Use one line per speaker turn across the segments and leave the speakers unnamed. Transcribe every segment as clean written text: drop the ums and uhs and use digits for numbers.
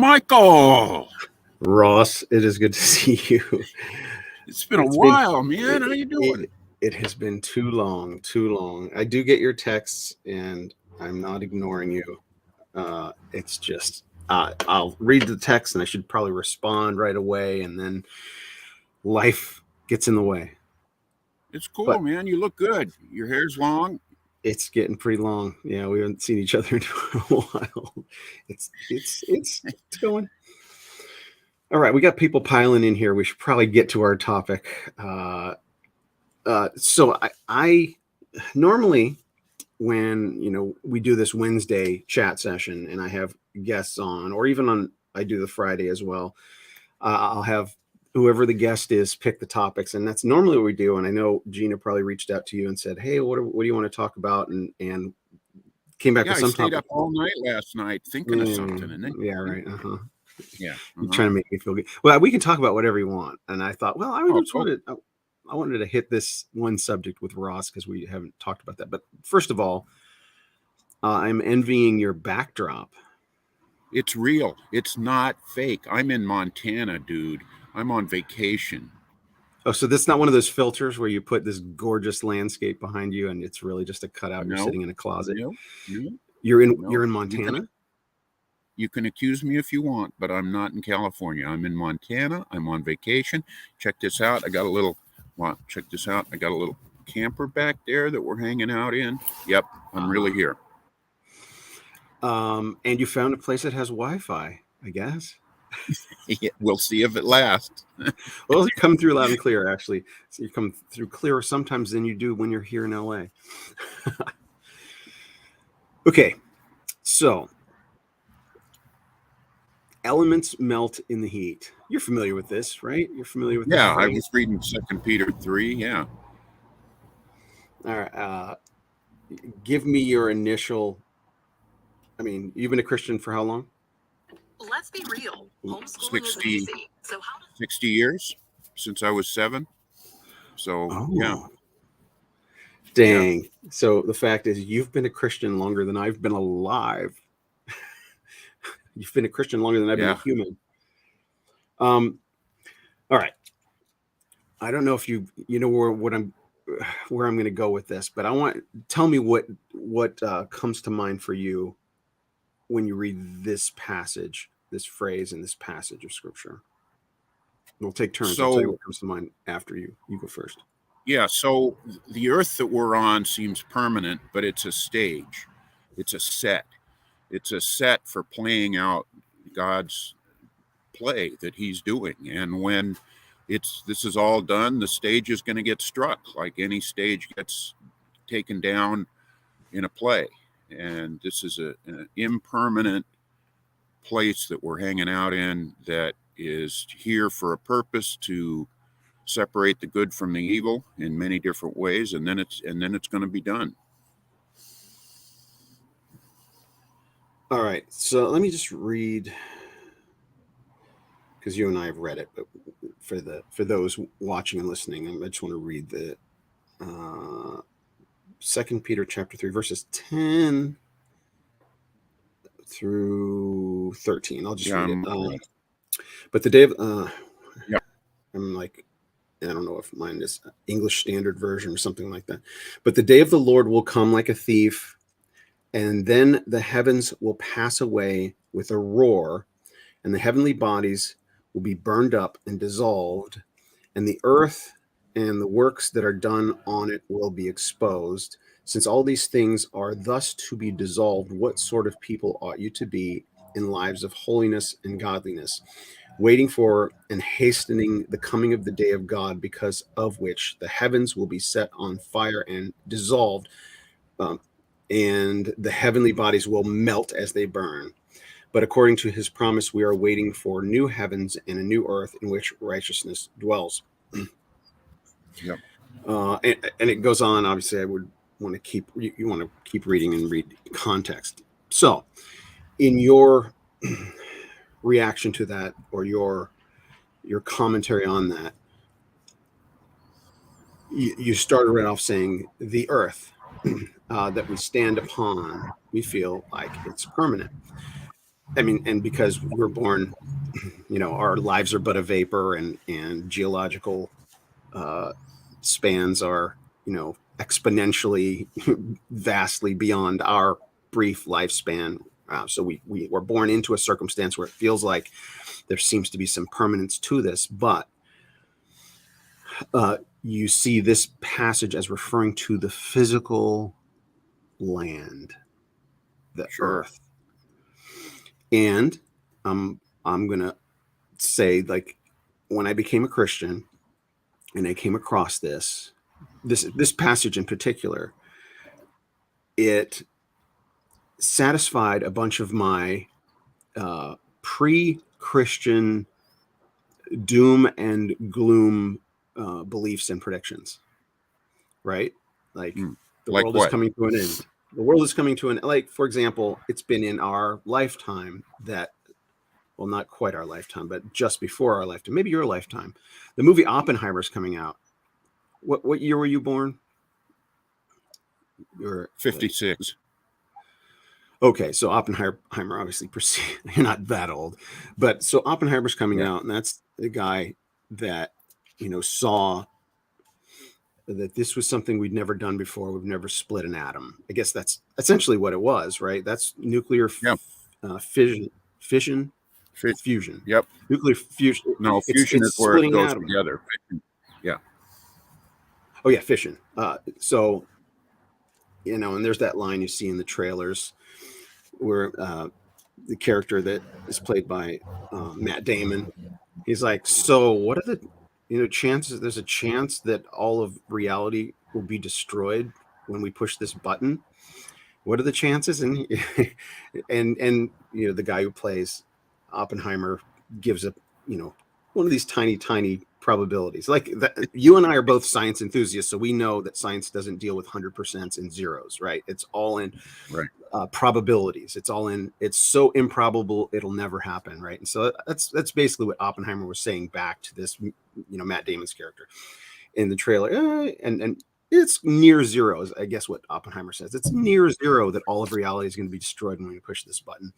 Michael,
Ross, it is good to see you.
it's been a
It's been
while, man. How you doing?
it has been too long. I do get your texts, and I'm not ignoring you. It's just I'll read the text, and I should probably respond right away, and then life gets in the way.
It's cool,
But
man. You look good. Your hair's long.
it's getting pretty long. Yeah, we haven't seen each other in a while. It's going. All right, we got people piling in here. We should probably get to our topic. So I normally, when we do this Wednesday chat session and I have guests on, or even on, I do the Friday as well. I'll have whoever the guest is pick the topics, and that's normally what we do. And I know Gina probably reached out to you and said, "Hey, what do you want to talk about?" And came back
Yeah,
with
I
some
stayed
topic.
up all night last night thinking of something, and then
Yeah, right.
yeah,
You're trying to make me feel good. Well, we can talk about whatever you want. And I thought, well,
Oh,
just
cool.
I wanted to hit this one subject with Ross because we haven't talked about that. But first of all, I'm envying your backdrop.
It's real. It's not fake. I'm in Montana, dude. I'm on vacation.
Oh, so that's not one of those filters where you put this gorgeous landscape behind you and it's really just a cutout. You're
No,
sitting in a closet.
no, no,
You're in
no.
Montana?
You can accuse me if you want, but I'm not in California. I'm in Montana. I'm on vacation. Check this out. I got a little. Well, check this out. I got a little camper back there that we're hanging out in. Yep, I'm really here.
And you found a place that has Wi-Fi, I guess.
We'll see if it lasts.
Well, you come through loud and clear, actually. So you come through clearer sometimes than you do when you're here in LA. Okay, so elements melt in the heat. You're familiar with this, right? You're familiar with this
Yeah, I
phrase?
was reading 2 Peter 3. Yeah.
All right. Give me your initial. I mean, you've been a Christian for how long?
Let's be real. Homeschooling
60,
isn't easy. So how does
60 years since I was 7. So, yeah.
Dang. Yeah. So the fact is, you've been a Christian longer than I've been alive. You've been a Christian longer than I've been a human. All right. I don't know if you know where I'm going to go with this, but tell me what comes to mind for you when you read this passage, this phrase in this passage of scripture. We'll take turns. I'll tell you what comes to mind after you go first.
Yeah, so the earth that we're on seems permanent, but it's a stage. It's a set. It's a set for playing out God's play that he's doing. And when this is all done, the stage is going to get struck like any stage gets taken down in a play. And this is an impermanent place that we're hanging out in that is here for a purpose to separate the good from the evil in many different ways, and then it's going to be done.
All right, so let me just read, because you and I have read it, but for those watching and listening, I just want to read the 2 Peter chapter 3 verses 10 through 13. I'll just read it. But the day of I'm like, I don't know if mine is English Standard Version or something like that. But the day of the Lord will come like a thief, and then the heavens will pass away with a roar, and the heavenly bodies will be burned up and dissolved, and the earth and the works that are done on it will be exposed. Since all these things are thus to be dissolved, what sort of people ought you to be in lives of holiness and godliness, waiting for and hastening the coming of the day of God, because of which the heavens will be set on fire and dissolved, and the heavenly bodies will melt as they burn. But according to his promise, we are waiting for new heavens and a new earth in which righteousness dwells.
Yep.
And it goes on. Obviously, I would want to keep reading and read context. So, in your reaction to that, or your commentary on that, you started right off saying the earth that we stand upon, we feel like it's permanent. I mean, and because we're born, our lives are but a vapor, and geological spans are, exponentially vastly beyond our brief lifespan. So we were born into a circumstance where it feels like there seems to be some permanence to this, but you see this passage as referring to the physical land, the earth. And I'm gonna say, like, when I became a Christian and I came across this passage in particular, it satisfied a bunch of my pre-Christian doom and gloom beliefs and predictions. Right? Like, the
Like
world
what?
is coming to an end. The world is coming to an, like, for example, it's been in our lifetime that, well, not quite our lifetime, but just before our lifetime, maybe your lifetime, the movie Oppenheimer is coming out. What year were you born? You're
56.
Okay, so Oppenheimer, obviously, you're not that old, but so Oppenheimer's coming out, and that's the guy that, saw that this was something we'd never done before. We've never split an atom. I guess that's essentially what it was, right? That's nuclear fusion.
Yep.
Nuclear fusion.
No, fusion is where it goes together. Fission. Yeah.
Oh yeah, fission. So, and there's that line you see in the trailers where the character that is played by Matt Damon, he's like, so what are the chances? There's a chance that all of reality will be destroyed when we push this button. What are the chances? And and the guy who plays Oppenheimer gives a one of these tiny probabilities. Like that, you and I are both science enthusiasts, so we know that science doesn't deal with 100% and zeros, right? It's all in probabilities. It's all in. It's so improbable it'll never happen, right? And so that's basically what Oppenheimer was saying back to this, Matt Damon's character in the trailer, and it's near zero, is I guess what Oppenheimer says. It's near zero that all of reality is going to be destroyed when we push this button.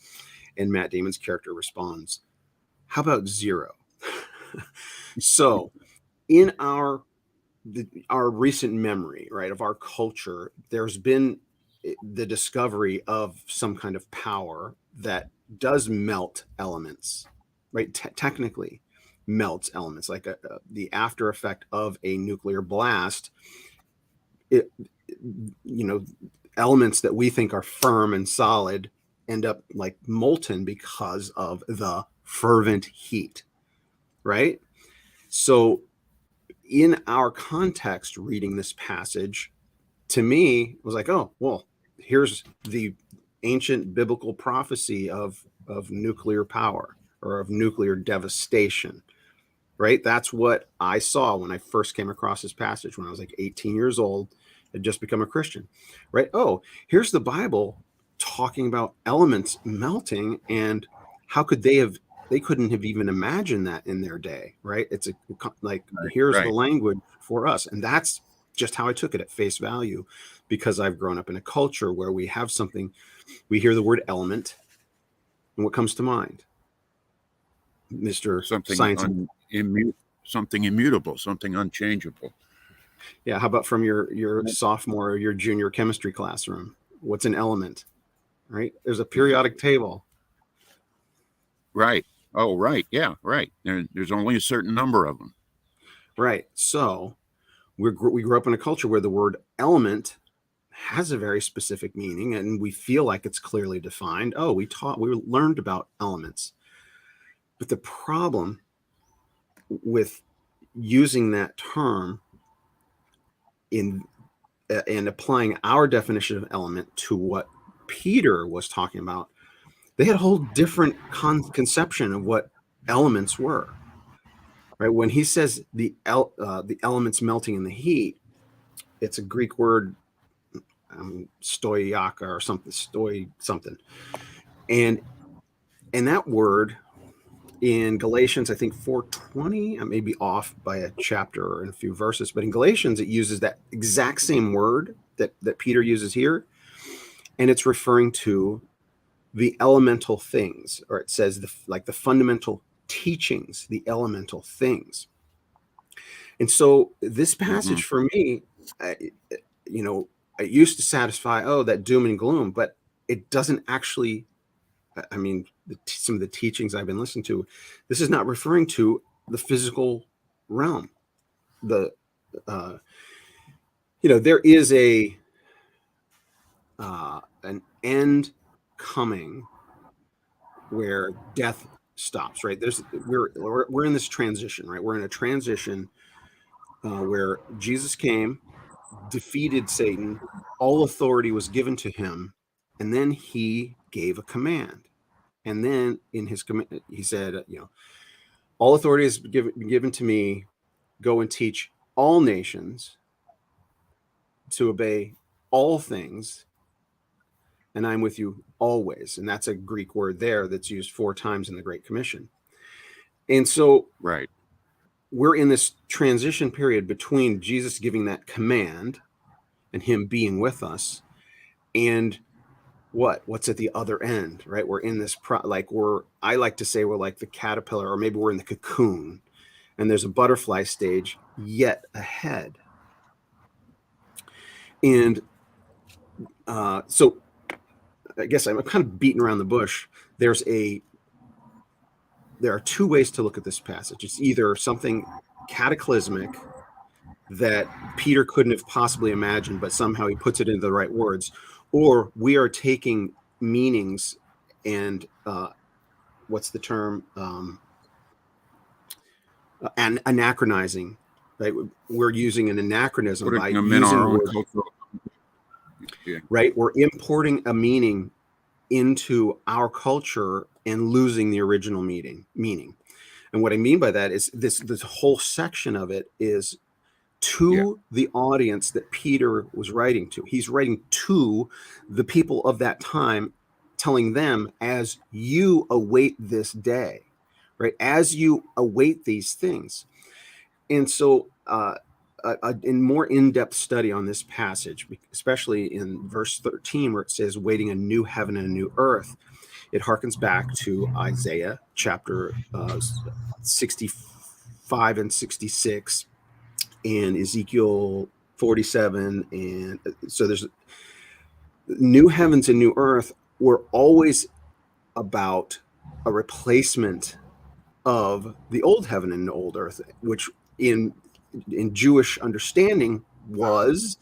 And Matt Damon's character responds, "How about zero?" So, in our recent memory, right, of our culture, there's been the discovery of some kind of power that does melt elements, right? Technically melts elements, like the after effect of a nuclear blast. Elements that we think are firm and solid end up like molten because of the fervent heat, right? So in our context, reading this passage, to me, was like, oh, well, here's the ancient biblical prophecy of nuclear power or of nuclear devastation, right? That's what I saw when I first came across this passage when I was like 18 years old, had just become a Christian, right? Oh, here's the Bible talking about elements melting, and how could they couldn't have even imagined that in their day, right? It's here's the language for us. And that's just how I took it at face value, because I've grown up in a culture where we have something, we hear the word element, and what comes to mind? Mr.
Something
Science.
Something immutable, something unchangeable.
Yeah. How about from your sophomore or your junior chemistry classroom? What's an element, right? There's a periodic table.
Right. Oh, right. Yeah, right. There's only a certain number of them.
Right. So we grew up in a culture where the word element has a very specific meaning, and we feel like it's clearly defined. Oh, we learned about elements. But the problem with using that term and applying our definition of element to what Peter was talking about, they had a whole different conception of what elements were. Right? When he says the elements melting in the heat, it's a Greek word, stoiaka or something, and that word in Galatians, I think 4:20, I may be off by a chapter or in a few verses, but in Galatians it uses that exact same word that Peter uses here, and it's referring to the elemental things, or it says the fundamental teachings, the elemental things. And so this passage for me, it used to satisfy, that doom and gloom, but it doesn't actually, I mean, some of the teachings I've been listening to, this is not referring to the physical realm. There is an end coming where death stops, right? We're in this transition, right? We're in a transition where Jesus came, defeated Satan, all authority was given to him, and then he gave a command. And then in his command, he said, all authority has been given to me. Go and teach all nations to obey all things, and I'm with you always. And that's a Greek word there that's used 4 times in the Great Commission. And so
right,
we're in this transition period between Jesus giving that command and him being with us, and what's at the other end, right? We're in this I like to say we're like the caterpillar, or maybe we're in the cocoon, and there's a butterfly stage yet ahead. And so I guess I'm kind of beating around the bush. There are 2 ways to look at this passage. It's either something cataclysmic that Peter couldn't have possibly imagined, but somehow he puts it into the right words, or we are taking meanings and what's the term? And anachronizing, right? We're using an anachronism by using our own cultural. Yeah. Right? We're importing a meaning into our culture and losing the original meaning. And what I mean by that is this whole section of it is to the audience that Peter was writing to. He's writing to the people of that time, telling them, as you await this day, right? As you await these things. And so in more in-depth study on this passage, especially in verse 13, where it says waiting a new heaven and a new earth, it harkens back to Isaiah chapter 65 and 66 and Ezekiel 47. And so there's new heavens and new earth were always about a replacement of the old heaven and old earth, which in Jewish understanding was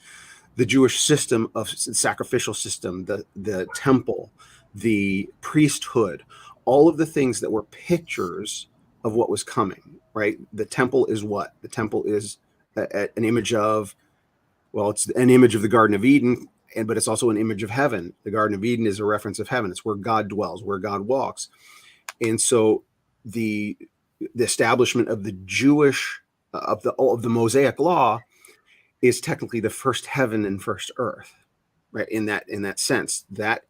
the Jewish system of sacrificial system, the temple, the priesthood, all of the things that were pictures of what was coming, right? The temple is what? The temple is an image of, it's an image of the Garden of Eden, but it's also an image of heaven. The Garden of Eden is a reference of heaven. It's where God dwells, where God walks. And so the establishment of the Jewish of the Mosaic law is technically the first heaven and first earth, right? In that sense, that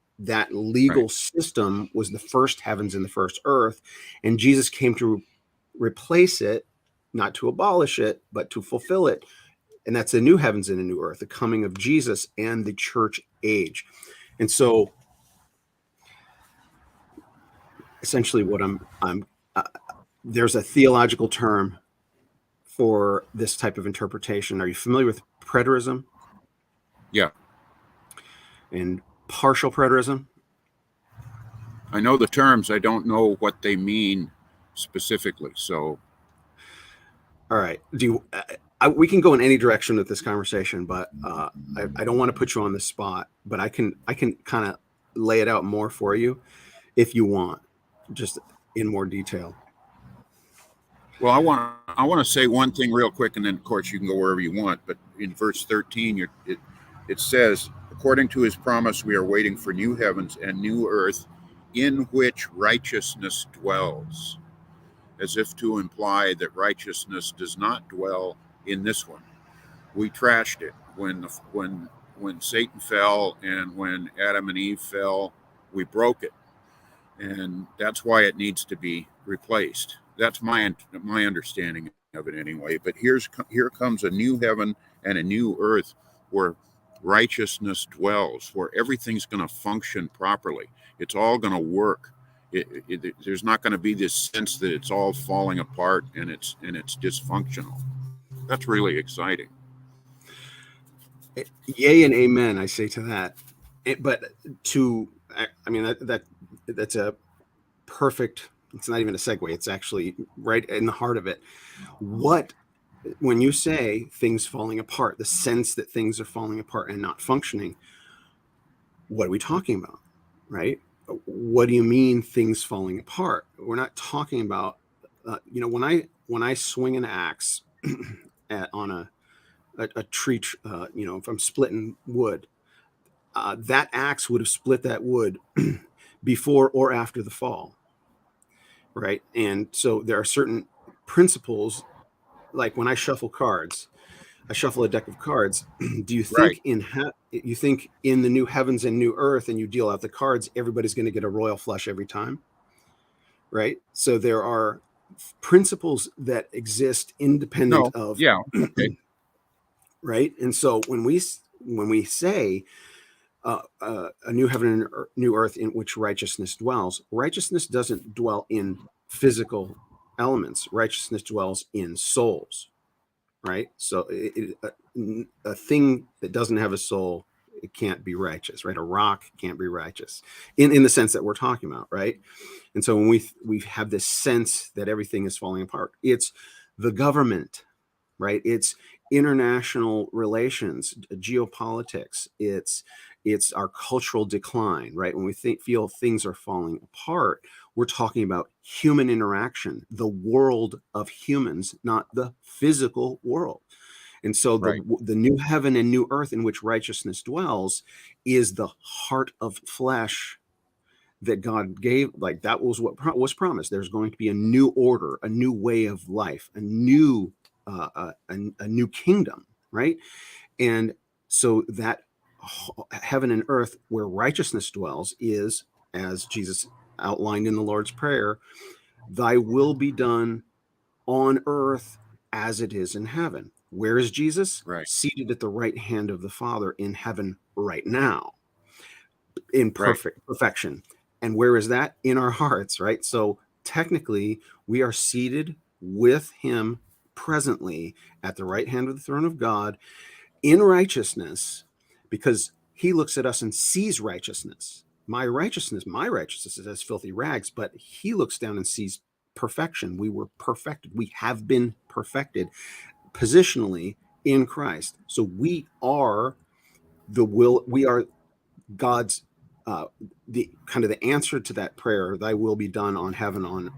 legal system was the first heavens and the first earth, and Jesus came to replace it, not to abolish it, but to fulfill it. And that's the new heavens and a new earth, the coming of Jesus and the church age. And so essentially what there's a theological term for this type of interpretation. Are you familiar with preterism?
Yeah.
And partial preterism?
I know the terms. I don't know what they mean specifically. So,
all right. We can go in any direction with this conversation, but I don't want to put you on the spot. But I can kind of lay it out more for you if you want, just in more detail.
Well, I want to say one thing real quick, and then of course you can go wherever you want. But in verse 13, it says, according to his promise, we are waiting for new heavens and new earth in which righteousness dwells, as if to imply that righteousness does not dwell in this one. We trashed it when Satan fell and when Adam and Eve fell, we broke it. And that's why it needs to be replaced. That's my understanding of it anyway. But here comes a new heaven and a new earth where righteousness dwells, where everything's going to function properly. It's all going to work. There's not going to be this sense that it's all falling apart and it's dysfunctional. That's really exciting.
Yay and amen, I say to that. But that's a perfect. It's not even a segue. It's actually right in the heart of it. When you say things falling apart, the sense that things are falling apart and not functioning, what are we talking about, right? What do you mean things falling apart? We're not talking about, when I swing an axe on a tree, if I'm splitting wood, that axe would have split that wood before or after the fall, right? And so there are certain principles, like when I shuffle cards, I shuffle a deck of cards. Do you think you think in the new heavens and new earth, and you deal out the cards, everybody's going to get a royal flush every time, right? So there are principles that exist independent of,
okay.
Right? And so when we say a new heaven and new earth in which righteousness dwells, righteousness doesn't dwell in physical elements. Righteousness dwells in souls, right? So a thing that doesn't have a soul, it can't be righteous, right? A rock can't be righteous in the sense that we're talking about, right? And so when we have this sense that everything is falling apart, it's the government, right? It's international relations, geopolitics. It's our cultural decline, right? When we feel things are falling apart, we're talking about human interaction, the world of humans, not the physical world. And so the new heaven and new earth in which righteousness dwells is the heart of flesh that God gave. Like, that was what was promised. There's going to be a new order, a new way of life, a new kingdom, right? And so that heaven and earth where righteousness dwells is, as Jesus outlined in the Lord's Prayer, thy will be done on earth as it is in heaven. Where is Jesus?
Right.
Seated at the right hand of the Father in heaven right now, in perfection. And where is that? In our hearts, right? So technically, we are seated with him presently at the right hand of the throne of God in righteousness, because he looks at us and sees righteousness. My righteousness is as filthy rags, but he looks down and sees perfection. We were perfected. We have been perfected positionally in Christ. So we are God's the kind of the answer to that prayer, thy will be done on heaven, on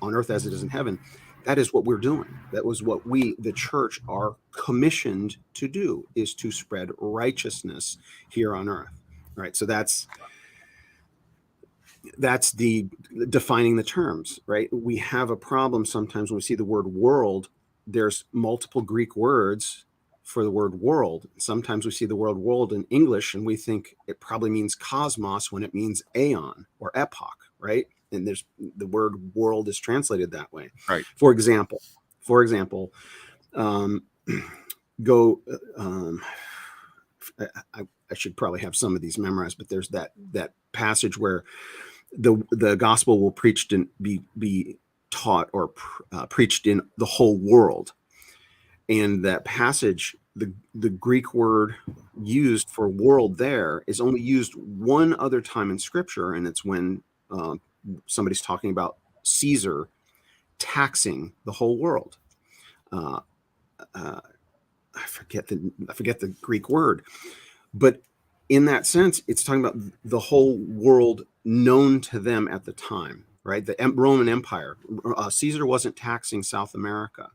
earth as it is in heaven. That is what we're doing. That was what we, the church, are commissioned to do, is to spread righteousness here on earth. Right. So that's the defining the terms, right? We have a problem sometimes when we see the word world. There's multiple Greek words for the word world. Sometimes we see the word world in English and we think it probably means cosmos when it means aeon or epoch, right? And there's the word world is translated that way.
Right.
For example, I should probably have some of these memorized, but there's that passage where the gospel will preached and be taught or preached in the whole world. And that passage, the Greek word used for world there is only used one other time in Scripture, and it's when somebody's talking about Caesar taxing the whole world. I forget the Greek word, but in that sense, it's talking about the whole world known to them at the time, right? The Roman Empire. Caesar wasn't taxing South America,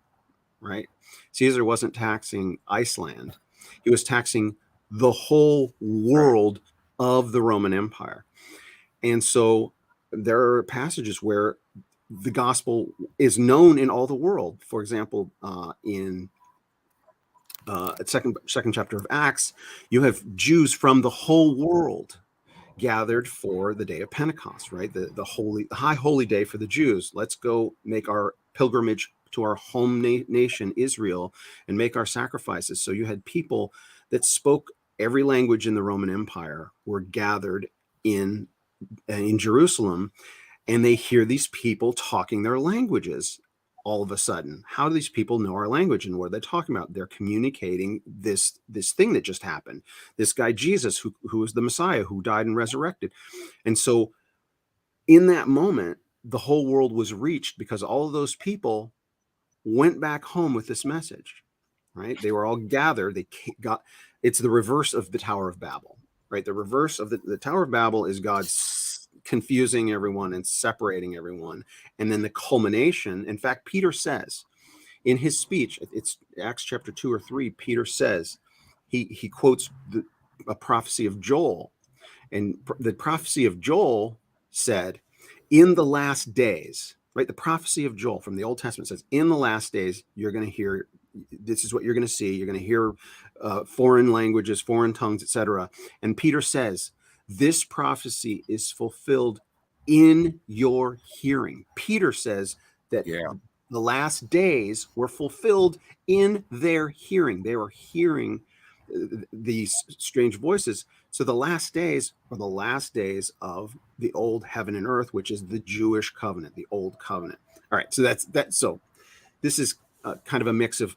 right? Caesar wasn't taxing Iceland. He was taxing the whole world of the Roman Empire. And so there are passages where the gospel is known in all the world. For example, in second chapter of Acts, you have Jews from the whole world gathered for the day of Pentecost, right? The high holy day for the Jews. Let's go make our pilgrimage to our home nation, Israel, and make our sacrifices. So you had people that spoke every language in the Roman Empire were gathered in Jerusalem, and they hear these people talking their languages all of a sudden. How do these people know our language, and what are they talking about? They're communicating this thing that just happened. This guy Jesus, who is the Messiah, who died and resurrected. And so in that moment, the whole world was reached because all of those people went back home with this message, right? They were all gathered. It's the reverse of the Tower of Babel, right? The reverse of the Tower of Babel is God confusing everyone and separating everyone. And then the culmination, in fact, Peter says in his speech, it's Acts chapter 2 or 3, Peter says, he quotes a prophecy of Joel. And the prophecy of Joel said, in the last days, right? The prophecy of Joel from the Old Testament says, in the last days, you're going to hear, this is what you're going to see. You're going to hear foreign languages, foreign tongues, etc. And Peter says, this prophecy is fulfilled in your hearing. Peter says that the last days were fulfilled in their hearing. They were hearing these strange voices. So the last days are the last days of the old heaven and earth, which is the Jewish covenant, the old covenant. All right. So so this is kind of a mix of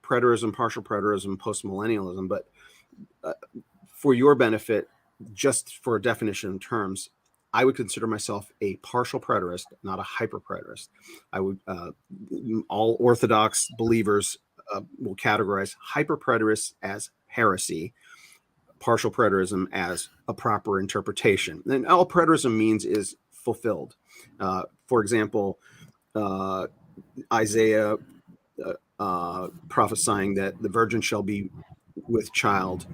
preterism, partial preterism, postmillennialism. But for your benefit, just for a definition in terms, I would consider myself a partial preterist, not a hyper preterist. I would, all Orthodox believers will categorize hyper preterists as heresy, partial preterism as a proper interpretation. And all preterism means is fulfilled. For example, Isaiah prophesying that the virgin shall be with child.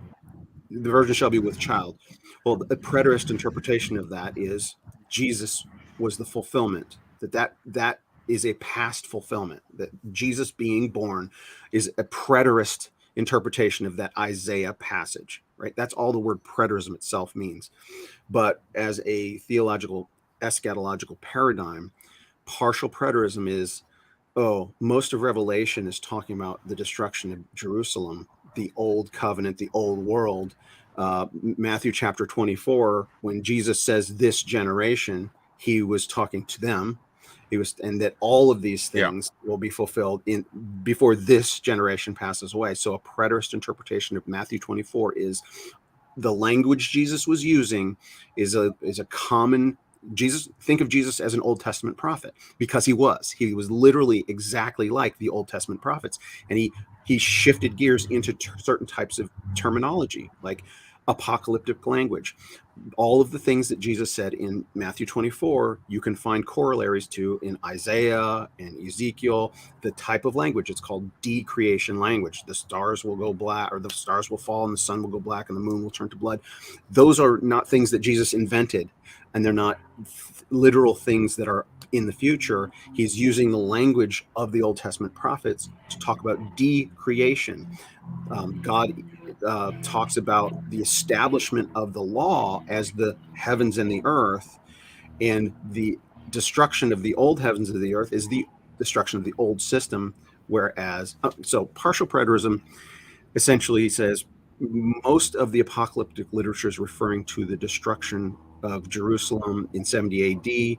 The virgin shall be with child. Well, the preterist interpretation of that is Jesus was the fulfillment. That is a past fulfillment. That Jesus being born is a preterist interpretation of that Isaiah passage, right? That's all the word preterism itself means. But as a theological, eschatological paradigm, partial preterism is, most of Revelation is talking about the destruction of Jerusalem, the old covenant, the old world. Matthew chapter 24, when Jesus says this generation, he was talking to them. And that all of these things will be fulfilled before this generation passes away. So a preterist interpretation of Matthew 24 is the language Jesus was using is a common. Jesus, think of Jesus as an Old Testament prophet, because he was literally exactly like the Old Testament prophets. And he shifted gears into certain types of terminology, like apocalyptic language. All of the things that Jesus said in Matthew 24, you can find corollaries to in Isaiah and Ezekiel. The type of language, it's called decreation language. The stars will go black, or the stars will fall, and the sun will go black, and the moon will turn to blood. Those are not things that Jesus invented, and they're not literal things that are in the future. He's using the language of the Old Testament prophets to talk about decreation. God talks about the establishment of the law as the heavens and the earth, and the destruction of the old heavens and the earth is the destruction of the old system. Whereas, so partial preterism essentially says most of the apocalyptic literature is referring to the destruction of Jerusalem in 70 AD,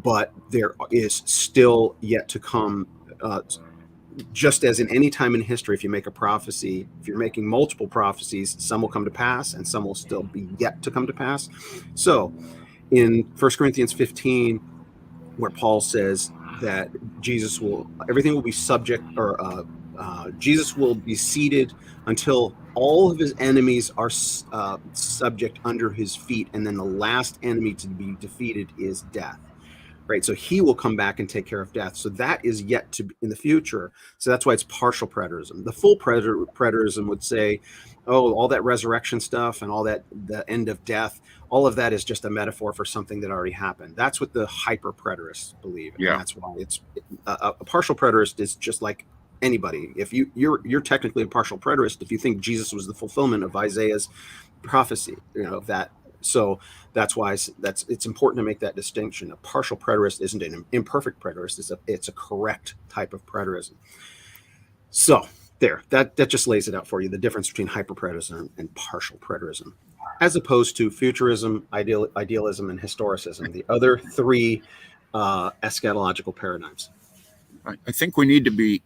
but there is still yet to come. Just as in any time in history, if you make a prophecy, if you're making multiple prophecies, some will come to pass and some will still be yet to come to pass. So in 1 Corinthians 15, where Paul says that everything will be subject, or Jesus will be seated until all of his enemies are subject under his feet. And then the last enemy to be defeated is death. Right, so he will come back and take care of death. So that is yet to be in the future. So that's why it's partial preterism. The full preterism would say, all that resurrection stuff and all that, the end of death, all of that is just a metaphor for something that already happened. That's what the hyper preterists believe. And that's why it's a partial preterist is just like anybody. If you're technically a partial preterist if you think Jesus was the fulfillment of Isaiah's prophecy, of that. So that's why it's important to make that distinction. A partial preterist isn't an imperfect preterist. It's a correct type of preterism. So that just lays it out for you, the difference between hyperpreterism and partial preterism, as opposed to futurism, idealism, and historicism, the other three eschatological paradigms.
I think we need to be.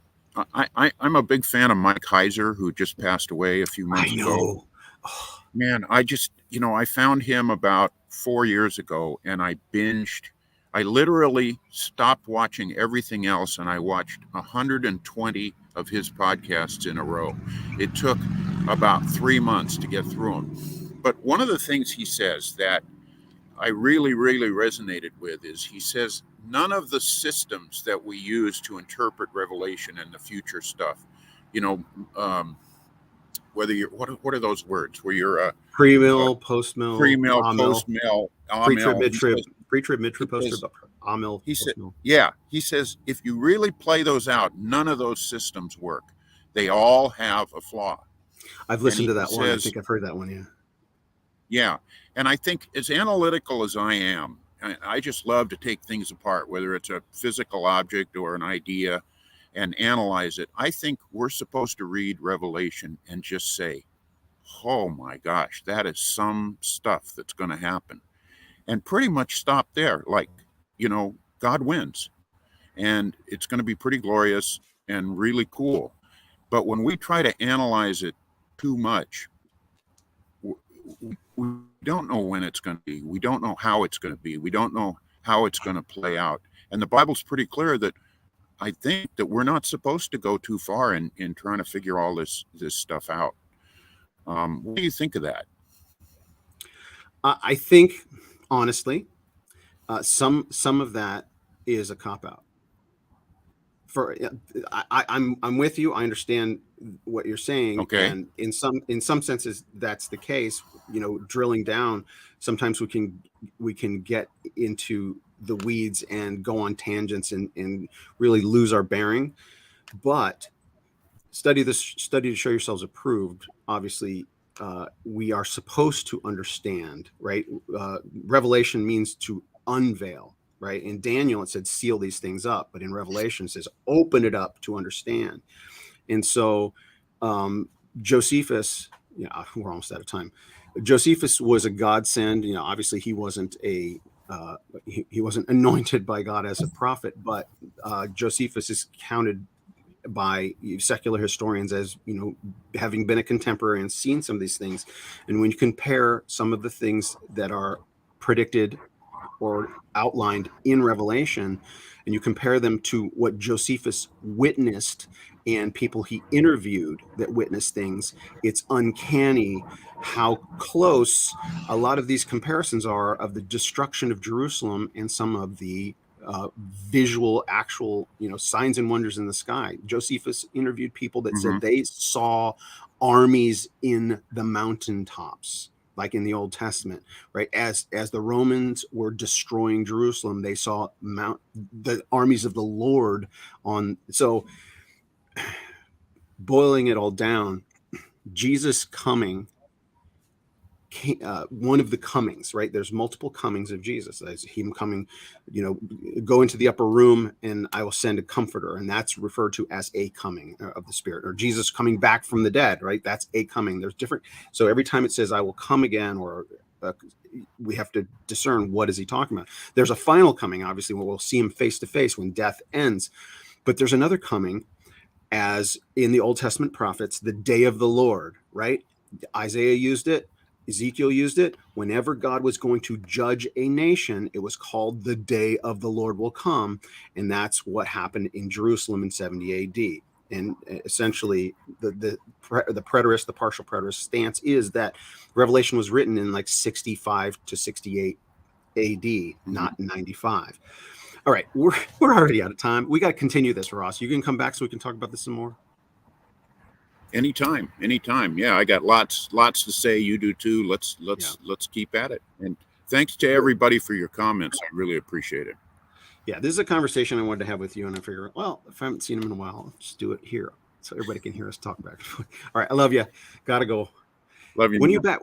I'm a big fan of Mike Heiser, who just passed away a few months ago.
Oh.
Man, I just, I found him about 4 years ago, and I binged. I literally stopped watching everything else, and I watched 120 of his podcasts in a row. It took about 3 months to get through them. But one of the things he says that I really, really resonated with is he says, none of the systems that we use to interpret Revelation and the future stuff, whether you're, what are those words? Where you're
pre-mill, post-mill,
pre-mill, post-mill,
pre-trib, mid-trib, pre-trib, mid-trib, post-trib, amill.
He said, yeah, he says, if you really play those out, none of those systems work. They all have a flaw.
I've listened to that one. I think I've heard that one. Yeah.
Yeah. And I think as analytical as I am, I just love to take things apart, whether it's a physical object or an idea, and analyze it. I think we're supposed to read Revelation and just say, oh my gosh, that is some stuff that's going to happen. And pretty much stop there. Like, God wins. And it's going to be pretty glorious and really cool. But when we try to analyze it too much, we don't know when it's going to be. We don't know how it's going to be. We don't know how it's going to play out. And the Bible's pretty clear that I think that we're not supposed to go too far in trying to figure all this stuff out. What do you think of that?
I think, honestly, some of that is a cop-out. I'm with you. I understand what you're saying.
Okay.
And in some senses, that's the case. Drilling down, sometimes we can get into the weeds and go on tangents and really lose our bearing. But study to show yourselves approved. Obviously, we are supposed to understand, right? Revelation means to unveil. Right. In Daniel, it said, seal these things up. But in Revelation, it says, open it up to understand. And so Josephus, we're almost out of time. Josephus was a godsend. Obviously, he wasn't he wasn't anointed by God as a prophet, but Josephus is counted by secular historians as, having been a contemporary and seen some of these things. And when you compare some of the things that are predicted or outlined in Revelation, and you compare them to what Josephus witnessed and people he interviewed that witnessed things, it's uncanny how close a lot of these comparisons are of the destruction of Jerusalem and some of the visual, actual, signs and wonders in the sky. Josephus interviewed people that said they saw armies in the mountaintops, like in the Old Testament, right? As the Romans were destroying Jerusalem, they saw the armies of the Lord on. So boiling it all down, Jesus coming, one of the comings, right? There's multiple comings of Jesus. There's him coming, go into the upper room and I will send a comforter. And that's referred to as a coming of the Spirit, or Jesus coming back from the dead, right? That's a coming. There's different. So every time it says, I will come again, or we have to discern what is he talking about. There's a final coming, obviously, where we'll see him face to face when death ends. But there's another coming, as in the Old Testament prophets, the day of the Lord, right? Isaiah used it. Ezekiel used it. Whenever God was going to judge a nation, it was called the day of the Lord will come. And that's what happened in Jerusalem in 70 AD. And essentially the preterist, the partial preterist stance is that Revelation was written in like 65 to 68 AD, not 95. All right. We're already out of time. We got to continue this, Ross. You can come back so we can talk about this some more.
Anytime. Yeah, I got lots to say. You do too. Let's keep at it. And thanks to everybody for your comments. I really appreciate it.
Yeah, this is a conversation I wanted to have with you, and I figured, well, if I haven't seen him in a while, I'll just do it here so everybody can hear us talk back. All right, I love you. Gotta go.
Love you.
When you back?